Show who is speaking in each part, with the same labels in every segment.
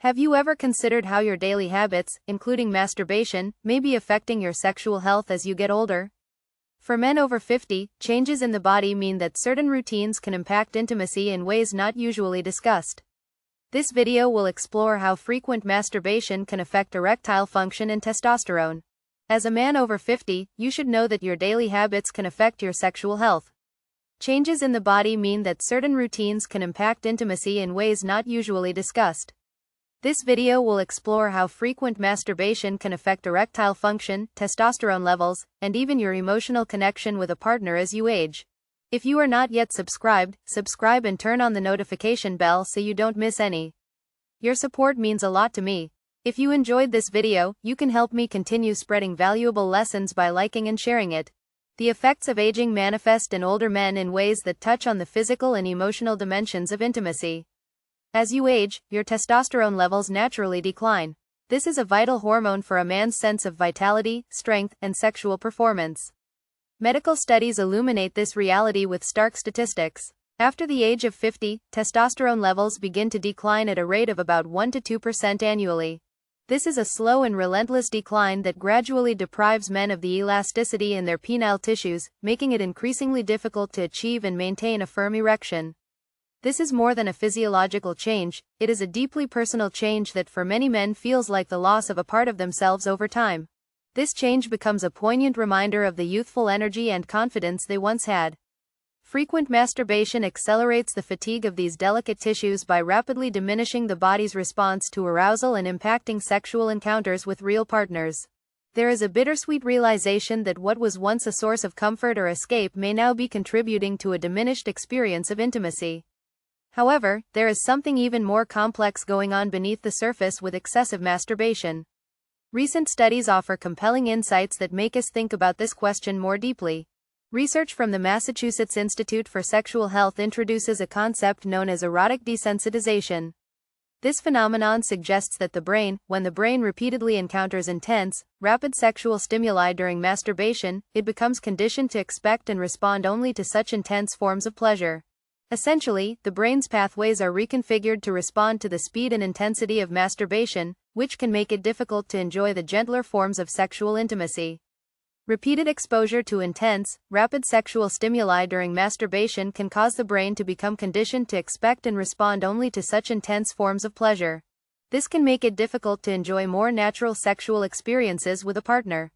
Speaker 1: Have you ever considered how your daily habits, including masturbation, may be affecting your sexual health as you get older? For men over 50, changes in the body mean that certain routines can impact intimacy in ways not usually discussed. This video will explore how frequent masturbation can affect erectile function and testosterone. As a man over 50, you should know that your daily habits can affect your sexual health. Changes in the body mean that certain routines can impact intimacy in ways not usually discussed. This video will explore how frequent masturbation can affect erectile function, testosterone levels, and even your emotional connection with a partner as you age. If you are not yet subscribed, subscribe and turn on the notification bell so you don't miss any. Your support means a lot to me. If you enjoyed this video, you can help me continue spreading valuable lessons by liking and sharing it. The effects of aging manifest in older men in ways that touch on the physical and emotional dimensions of intimacy. As you age, your testosterone levels naturally decline. This is a vital hormone for a man's sense of vitality, strength, and sexual performance. Medical studies illuminate this reality with stark statistics. After the age of 50, testosterone levels begin to decline at a rate of about 1 to 2% annually. This is a slow and relentless decline that gradually deprives men of the elasticity in their penile tissues, making it increasingly difficult to achieve and maintain a firm erection. This is more than a physiological change, it is a deeply personal change that for many men feels like the loss of a part of themselves over time. This change becomes a poignant reminder of the youthful energy and confidence they once had. Frequent masturbation accelerates the fatigue of these delicate tissues by rapidly diminishing the body's response to arousal and impacting sexual encounters with real partners. There is a bittersweet realization that what was once a source of comfort or escape may now be contributing to a diminished experience of intimacy. However, there is something even more complex going on beneath the surface with excessive masturbation. Recent studies offer compelling insights that make us think about this question more deeply. Research from the Massachusetts Institute for Sexual Health introduces a concept known as erotic desensitization. This phenomenon suggests that when the brain repeatedly encounters intense, rapid sexual stimuli during masturbation, it becomes conditioned to expect and respond only to such intense forms of pleasure. Essentially, the brain's pathways are reconfigured to respond to the speed and intensity of masturbation, which can make it difficult to enjoy the gentler forms of sexual intimacy. Repeated exposure to intense, rapid sexual stimuli during masturbation can cause the brain to become conditioned to expect and respond only to such intense forms of pleasure. This can make it difficult to enjoy more natural sexual experiences with a partner.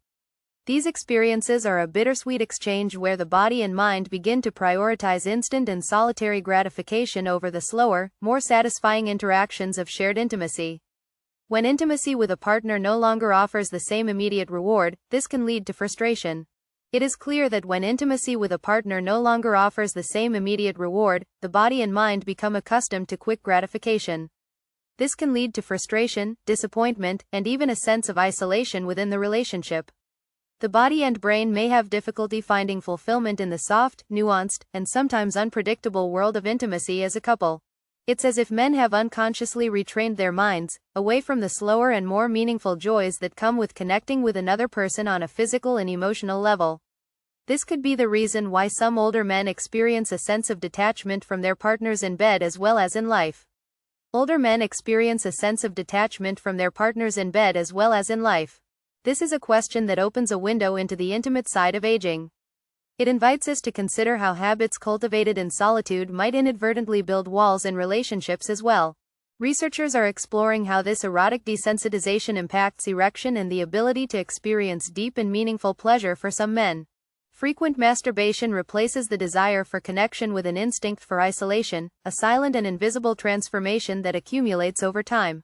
Speaker 1: These experiences are a bittersweet exchange where the body and mind begin to prioritize instant and solitary gratification over the slower, more satisfying interactions of shared intimacy. When intimacy with a partner no longer offers the same immediate reward, this can lead to frustration. It is clear that when intimacy with a partner no longer offers the same immediate reward, the body and mind become accustomed to quick gratification. This can lead to frustration, disappointment, and even a sense of isolation within the relationship. The body and brain may have difficulty finding fulfillment in the soft, nuanced, and sometimes unpredictable world of intimacy as a couple. It's as if men have unconsciously retrained their minds, away from the slower and more meaningful joys that come with connecting with another person on a physical and emotional level. This could be the reason why some older men experience a sense of detachment from their partners in bed as well as in life. Older men experience a sense of detachment from their partners in bed as well as in life. This is a question that opens a window into the intimate side of aging. It invites us to consider how habits cultivated in solitude might inadvertently build walls in relationships as well. Researchers are exploring how this erotic desensitization impacts erection and the ability to experience deep and meaningful pleasure for some men. Frequent masturbation replaces the desire for connection with an instinct for isolation, a silent and invisible transformation that accumulates over time.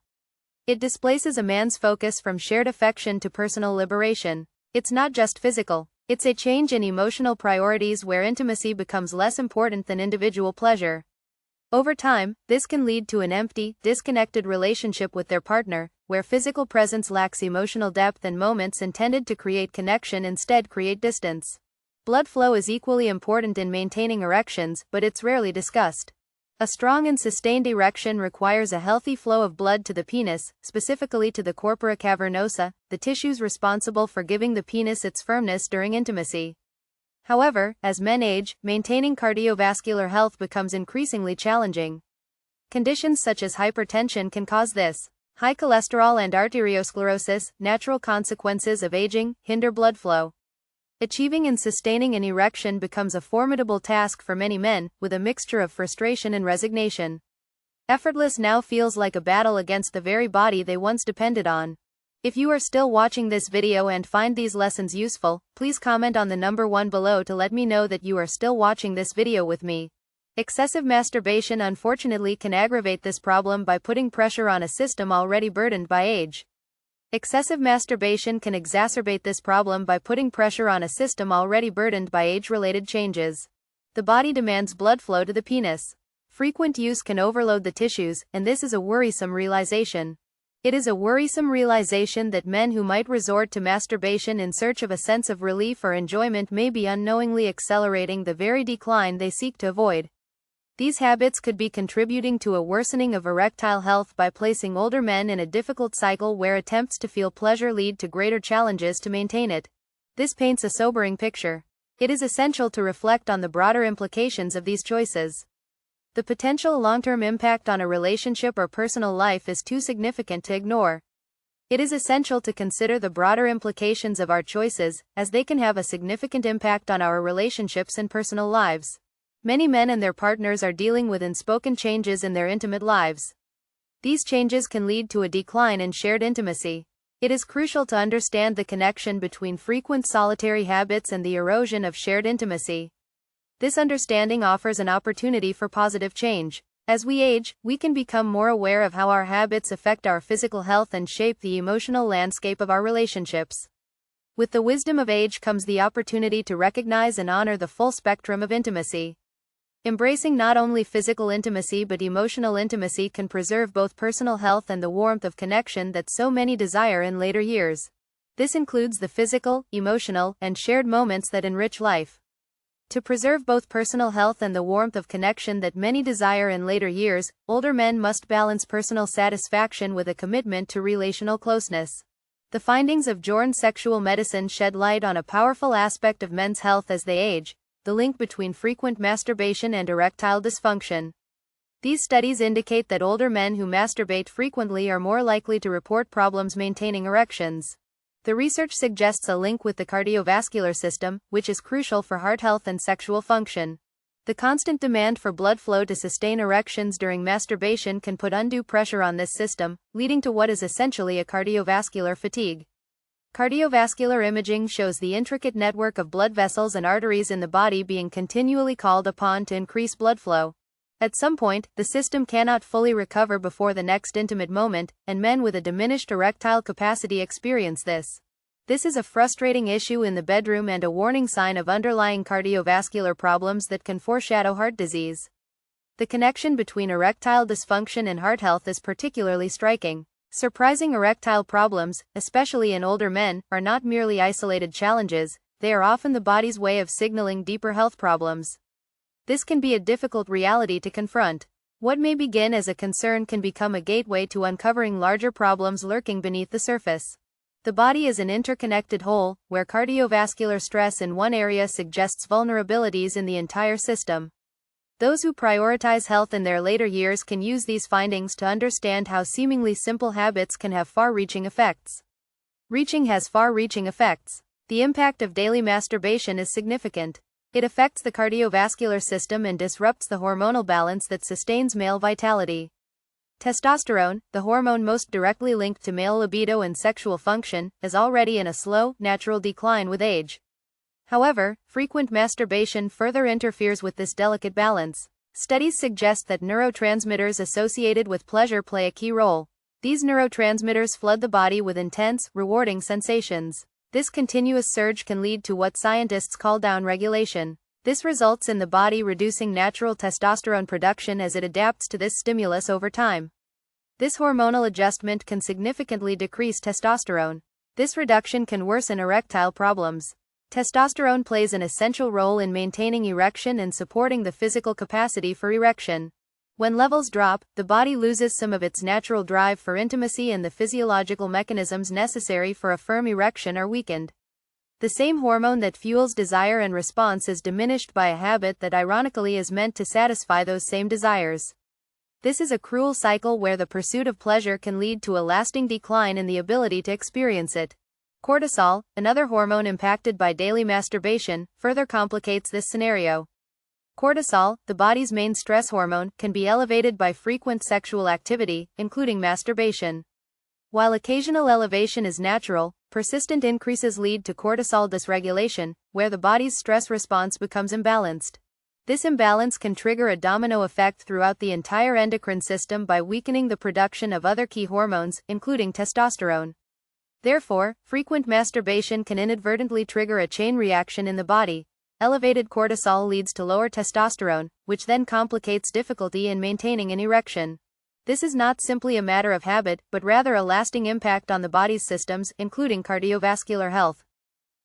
Speaker 1: It displaces a man's focus from shared affection to personal liberation. It's not just physical, it's a change in emotional priorities where intimacy becomes less important than individual pleasure. Over time, this can lead to an empty, disconnected relationship with their partner, where physical presence lacks emotional depth and moments intended to create connection instead create distance. Blood flow is equally important in maintaining erections, but it's rarely discussed. A strong and sustained erection requires a healthy flow of blood to the penis, specifically to the corpora cavernosa, the tissues responsible for giving the penis its firmness during intimacy. However, as men age, maintaining cardiovascular health becomes increasingly challenging. Conditions such as hypertension can cause this. High cholesterol and arteriosclerosis, natural consequences of aging, hinder blood flow. Achieving and sustaining an erection becomes a formidable task for many men, with a mixture of frustration and resignation. Effortless now feels like a battle against the very body they once depended on. If you are still watching this video and find these lessons useful, please comment on the number 1 below to let me know that you are still watching this video with me. Excessive masturbation unfortunately can aggravate this problem by putting pressure on a system already burdened by age. Excessive masturbation can exacerbate this problem by putting pressure on a system already burdened by age-related changes. The body demands blood flow to the penis. Frequent use can overload the tissues, and this is a worrisome realization. It is a worrisome realization that men who might resort to masturbation in search of a sense of relief or enjoyment may be unknowingly accelerating the very decline they seek to avoid. These habits could be contributing to a worsening of erectile health by placing older men in a difficult cycle where attempts to feel pleasure lead to greater challenges to maintain it. This paints a sobering picture. It is essential to reflect on the broader implications of these choices. The potential long-term impact on a relationship or personal life is too significant to ignore. It is essential to consider the broader implications of our choices, as they can have a significant impact on our relationships and personal lives. Many men and their partners are dealing with unspoken changes in their intimate lives. These changes can lead to a decline in shared intimacy. It is crucial to understand the connection between frequent solitary habits and the erosion of shared intimacy. This understanding offers an opportunity for positive change. As we age, we can become more aware of how our habits affect our physical health and shape the emotional landscape of our relationships. With the wisdom of age comes the opportunity to recognize and honor the full spectrum of intimacy. Embracing not only physical intimacy but emotional intimacy can preserve both personal health and the warmth of connection that so many desire in later years. This includes the physical, emotional, and shared moments that enrich life. To preserve both personal health and the warmth of connection that many desire in later years, older men must balance personal satisfaction with a commitment to relational closeness. The findings of Joerns Sexual Medicine shed light on a powerful aspect of men's health as they age: the link between frequent masturbation and erectile dysfunction. These studies indicate that older men who masturbate frequently are more likely to report problems maintaining erections. The research suggests a link with the cardiovascular system, which is crucial for heart health and sexual function. The constant demand for blood flow to sustain erections during masturbation can put undue pressure on this system, leading to what is essentially a cardiovascular fatigue. Cardiovascular imaging shows the intricate network of blood vessels and arteries in the body being continually called upon to increase blood flow. At some point, the system cannot fully recover before the next intimate moment, and men with a diminished erectile capacity experience this. This is a frustrating issue in the bedroom and a warning sign of underlying cardiovascular problems that can foreshadow heart disease. The connection between erectile dysfunction and heart health is particularly striking. Surprising erectile problems, especially in older men, are not merely isolated challenges, they are often the body's way of signaling deeper health problems. This can be a difficult reality to confront. What may begin as a concern can become a gateway to uncovering larger problems lurking beneath the surface. The body is an interconnected whole, where cardiovascular stress in one area suggests vulnerabilities in the entire system. Those who prioritize health in their later years can use these findings to understand how seemingly simple habits can have far-reaching effects. Reaching has far-reaching effects. The impact of daily masturbation is significant. It affects the cardiovascular system and disrupts the hormonal balance that sustains male vitality. Testosterone, the hormone most directly linked to male libido and sexual function, is already in a slow, natural decline with age. However, frequent masturbation further interferes with this delicate balance. Studies suggest that neurotransmitters associated with pleasure play a key role. These neurotransmitters flood the body with intense, rewarding sensations. This continuous surge can lead to what scientists call downregulation. This results in the body reducing natural testosterone production as it adapts to this stimulus over time. This hormonal adjustment can significantly decrease testosterone. This reduction can worsen erectile problems. Testosterone plays an essential role in maintaining erection and supporting the physical capacity for erection. When levels drop, the body loses some of its natural drive for intimacy and the physiological mechanisms necessary for a firm erection are weakened. The same hormone that fuels desire and response is diminished by a habit that ironically is meant to satisfy those same desires. This is a cruel cycle where the pursuit of pleasure can lead to a lasting decline in the ability to experience it. Cortisol, another hormone impacted by daily masturbation, further complicates this scenario. Cortisol, the body's main stress hormone, can be elevated by frequent sexual activity, including masturbation. While occasional elevation is natural, persistent increases lead to cortisol dysregulation, where the body's stress response becomes imbalanced. This imbalance can trigger a domino effect throughout the entire endocrine system by weakening the production of other key hormones, including testosterone. Therefore, frequent masturbation can inadvertently trigger a chain reaction in the body. Elevated cortisol leads to lower testosterone, which then complicates difficulty in maintaining an erection. This is not simply a matter of habit, but rather a lasting impact on the body's systems, including cardiovascular health.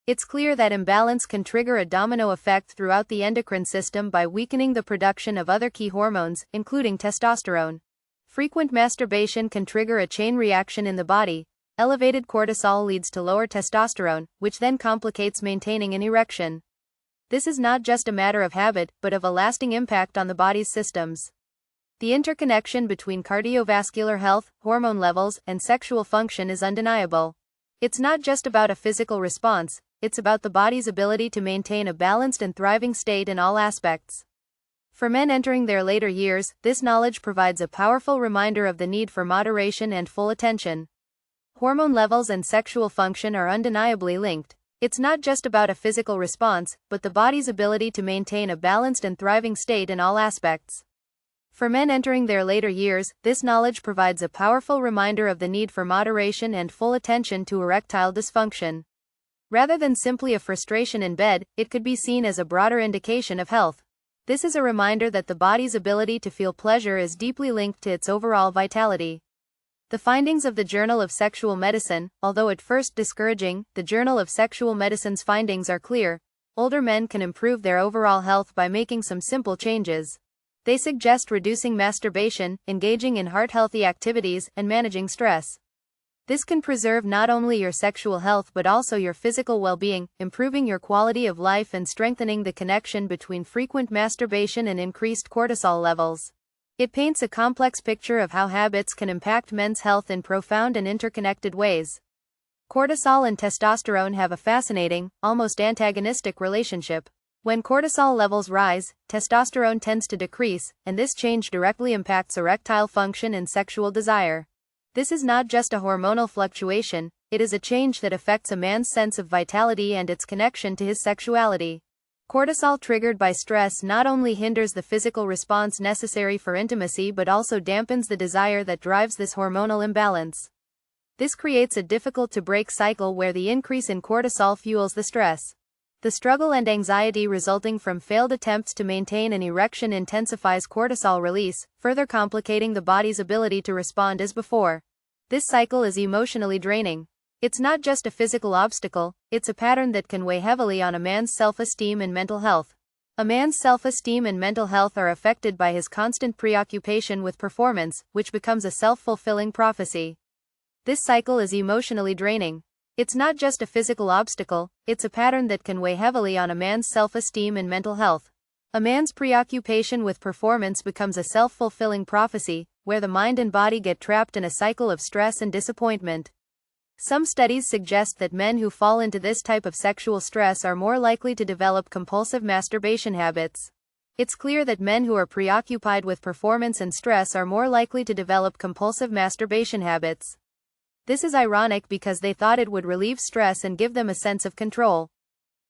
Speaker 1: It's clear that imbalance can trigger a domino effect throughout the endocrine system by weakening the production of other key hormones, including testosterone. Frequent masturbation can trigger a chain reaction in the body. Elevated cortisol leads to lower testosterone, which then complicates maintaining an erection. This is not just a matter of habit, but of a lasting impact on the body's systems. The interconnection between cardiovascular health, hormone levels, and sexual function is undeniable. It's not just about a physical response, it's about the body's ability to maintain a balanced and thriving state in all aspects. For men entering their later years, this knowledge provides a powerful reminder of the need for moderation and full attention. Hormone levels and sexual function are undeniably linked. It's not just about a physical response, but the body's ability to maintain a balanced and thriving state in all aspects. For men entering their later years, this knowledge provides a powerful reminder of the need for moderation and full attention to erectile dysfunction. Rather than simply a frustration in bed, it could be seen as a broader indication of health. This is a reminder that the body's ability to feel pleasure is deeply linked to its overall vitality. The findings of the Journal of Sexual Medicine, although at first discouraging, the Journal of Sexual Medicine's findings are clear. Older men can improve their overall health by making some simple changes. They suggest reducing masturbation, engaging in heart-healthy activities, and managing stress. This can preserve not only your sexual health but also your physical well-being, improving your quality of life and strengthening the connection between frequent masturbation and increased cortisol levels. It paints a complex picture of how habits can impact men's health in profound and interconnected ways. Cortisol and testosterone have a fascinating, almost antagonistic relationship. When cortisol levels rise, testosterone tends to decrease, and this change directly impacts erectile function and sexual desire. This is not just a hormonal fluctuation, it is a change that affects a man's sense of vitality and its connection to his sexuality. Cortisol triggered by stress not only hinders the physical response necessary for intimacy but also dampens the desire that drives this hormonal imbalance. This creates a difficult-to-break cycle where the increase in cortisol fuels the stress. The struggle and anxiety resulting from failed attempts to maintain an erection intensifies cortisol release, further complicating the body's ability to respond as before. This cycle is emotionally draining. It's not just a physical obstacle, it's a pattern that can weigh heavily on a man's self-esteem and mental health. A man's self-esteem and mental health are affected by his constant preoccupation with performance, which becomes a self-fulfilling prophecy. This cycle is emotionally draining. It's not just a physical obstacle, it's a pattern that can weigh heavily on a man's self-esteem and mental health. A man's preoccupation with performance becomes a self-fulfilling prophecy, where the mind and body get trapped in a cycle of stress and disappointment. Some studies suggest that men who fall into this type of sexual stress are more likely to develop compulsive masturbation habits. It's clear that men who are preoccupied with performance and stress are more likely to develop compulsive masturbation habits. This is ironic because they thought it would relieve stress and give them a sense of control.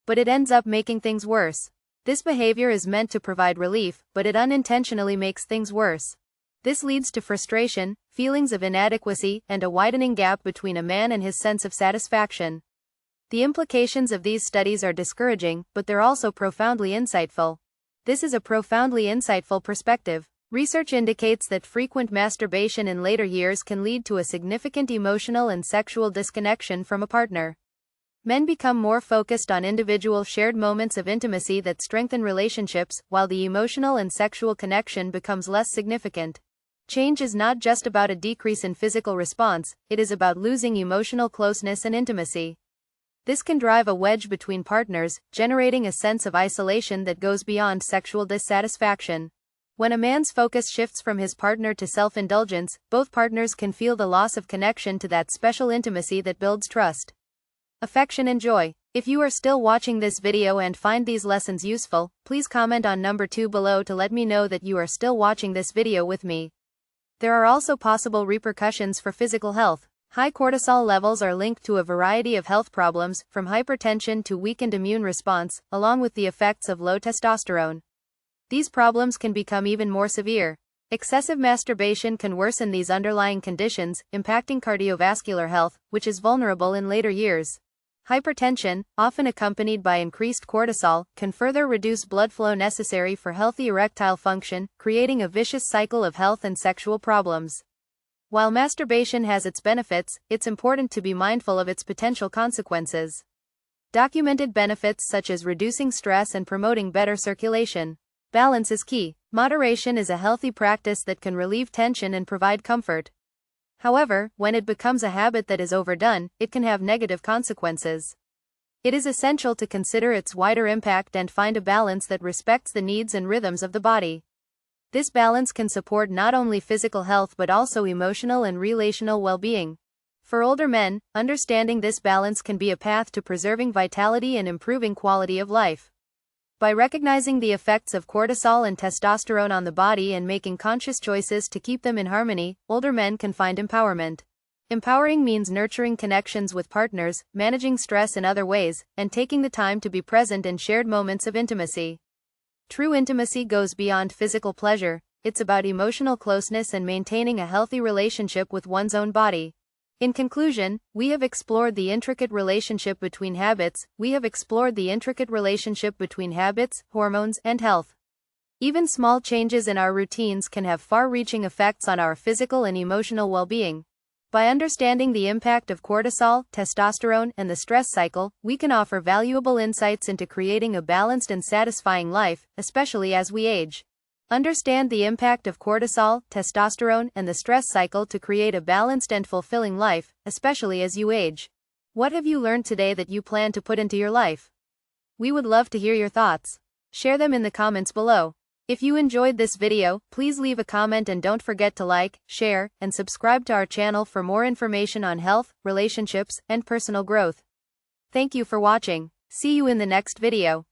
Speaker 1: But it ends up making things worse. This behavior is meant to provide relief, but it unintentionally makes things worse. This leads to frustration, feelings of inadequacy, and a widening gap between a man and his sense of satisfaction. The implications of these studies are discouraging, but they're also profoundly insightful. This is a profoundly insightful perspective. Research indicates that frequent masturbation in later years can lead to a significant emotional and sexual disconnection from a partner. Men become more focused on individual shared moments of intimacy that strengthen relationships, while the emotional and sexual connection becomes less significant. Change is not just about a decrease in physical response, it is about losing emotional closeness and intimacy. This can drive a wedge between partners, generating a sense of isolation that goes beyond sexual dissatisfaction. When a man's focus shifts from his partner to self-indulgence, both partners can feel the loss of connection to that special intimacy that builds trust, affection and joy. If you are still watching this video and find these lessons useful, please comment on number 2 below to let me know that you are still watching this video with me. There are also possible repercussions for physical health. High cortisol levels are linked to a variety of health problems, from hypertension to weakened immune response, along with the effects of low testosterone. These problems can become even more severe. Excessive masturbation can worsen these underlying conditions, impacting cardiovascular health, which is vulnerable in later years. Hypertension, often accompanied by increased cortisol, can further reduce blood flow necessary for healthy erectile function, creating a vicious cycle of health and sexual problems. While masturbation has its benefits, it's important to be mindful of its potential consequences. Documented benefits such as reducing stress and promoting better circulation. Balance is key. Moderation is a healthy practice that can relieve tension and provide comfort. However, when it becomes a habit that is overdone, it can have negative consequences. It is essential to consider its wider impact and find a balance that respects the needs and rhythms of the body. This balance can support not only physical health but also emotional and relational well-being. For older men, understanding this balance can be a path to preserving vitality and improving quality of life. By recognizing the effects of cortisol and testosterone on the body and making conscious choices to keep them in harmony, older men can find empowerment. Empowering means nurturing connections with partners, managing stress in other ways, and taking the time to be present in shared moments of intimacy. True intimacy goes beyond physical pleasure. It's about emotional closeness and maintaining a healthy relationship with one's own body. In conclusion, we have explored the intricate relationship between habits, hormones, and health. Even small changes in our routines can have far-reaching effects on our physical and emotional well-being. By understanding the impact of cortisol, testosterone, and the stress cycle, we can offer valuable insights into creating a balanced and satisfying life, especially as we age. Understand the impact of cortisol, testosterone, and the stress cycle to create a balanced and fulfilling life, especially as you age. What have you learned today that you plan to put into your life? We would love to hear your thoughts. Share them in the comments below. If you enjoyed this video, please leave a comment and don't forget to like, share, and subscribe to our channel for more information on health, relationships, and personal growth. Thank you for watching. See you in the next video.